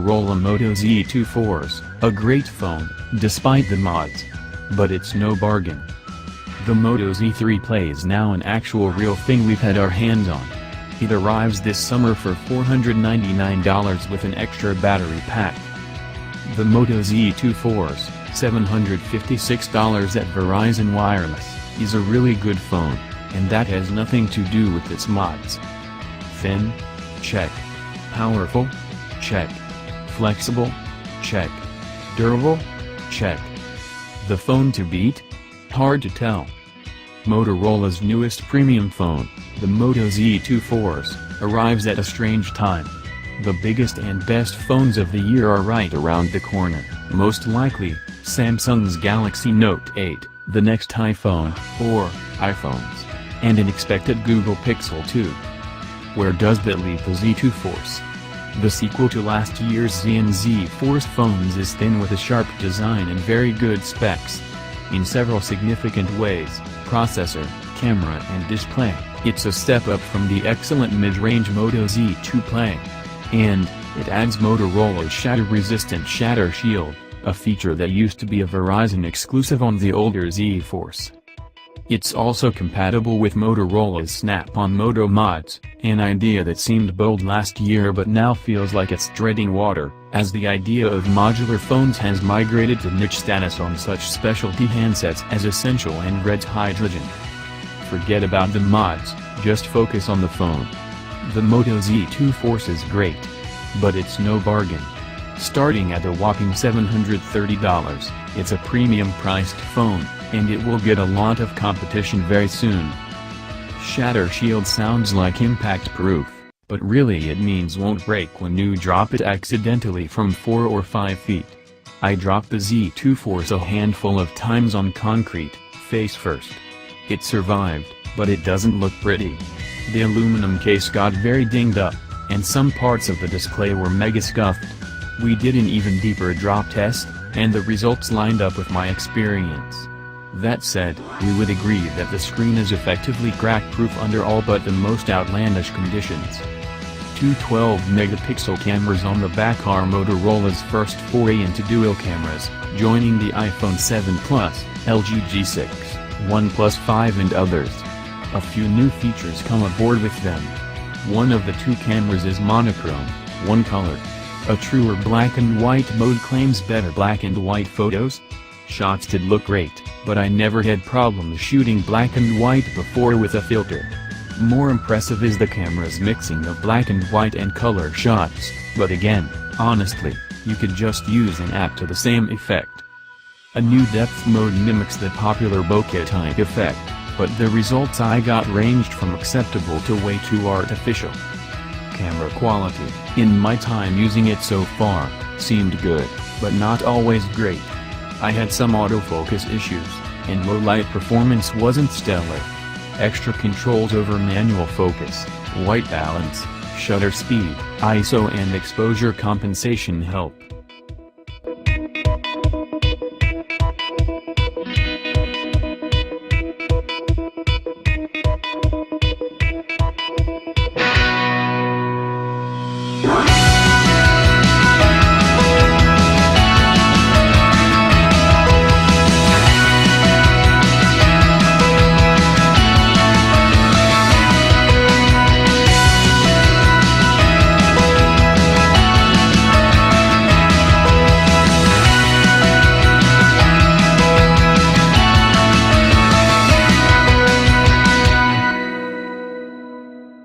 Motorola Moto Z2 Force, a great phone, despite the mods. But it's no bargain. The Moto Z3 Play is now an actual real thing we've had our hands on. It arrives this summer for $499 with an extra battery pack. The Moto Z2 Force, $756 at Verizon Wireless, is a really good phone, and that has nothing to do with its mods. Thin? Check. Powerful? Check. Flexible? Check. Durable? Check. The phone to beat? Hard to tell. Motorola's newest premium phone, the Moto Z2 Force, arrives at a strange time. The biggest and best phones of the year are right around the corner, most likely, Samsung's Galaxy Note 8, the next iPhone, or iPhones, and an expected Google Pixel 2. Where does that leave the Z2 Force? The sequel to last year's Z and Z Force phones is thin with a sharp design and very good specs. In several significant ways, processor, camera and display, it's a step up from the excellent mid-range Moto Z2 Play. And, it adds Motorola's shatter-resistant Shatter Shield, a feature that used to be a Verizon exclusive on the older Z Force. It's also compatible with Motorola's Snap-on Moto mods, an idea that seemed bold last year but now feels like it's treading water, as the idea of modular phones has migrated to niche status on such specialty handsets as Essential and Red Hydrogen. Forget about the mods, just focus on the phone. The Moto Z2 Force is great. But it's no bargain. Starting at a whopping $730, it's a premium-priced phone, and it will get a lot of competition very soon. Shatter Shield sounds like impact-proof, but really it means won't break when you drop it accidentally from 4 or 5 feet. I dropped the Z2 Force a handful of times on concrete, face first. It survived, but it doesn't look pretty. The aluminum case got very dinged up, and some parts of the display were mega scuffed. We did an even deeper drop test, and the results lined up with my experience. That said, we would agree that the screen is effectively crack-proof under all but the most outlandish conditions. Two 12-megapixel cameras on the back are Motorola's first foray into dual cameras, joining the iPhone 7 Plus, LG G6, OnePlus 5 and others. A few new features come aboard with them. One of the two cameras is monochrome, one color. A truer black and white mode claims better black and white photos. Shots did look great, but I never had problems shooting black and white before with a filter. More impressive is the camera's mixing of black and white and color shots, but again, honestly, you could just use an app to the same effect. A new depth mode mimics the popular bokeh type effect, but the results I got ranged from acceptable to way too artificial. Camera quality, in my time using it so far, seemed good, but not always great. I had some autofocus issues, and low light performance wasn't stellar. Extra controls over manual focus, white balance, shutter speed, ISO and exposure compensation help.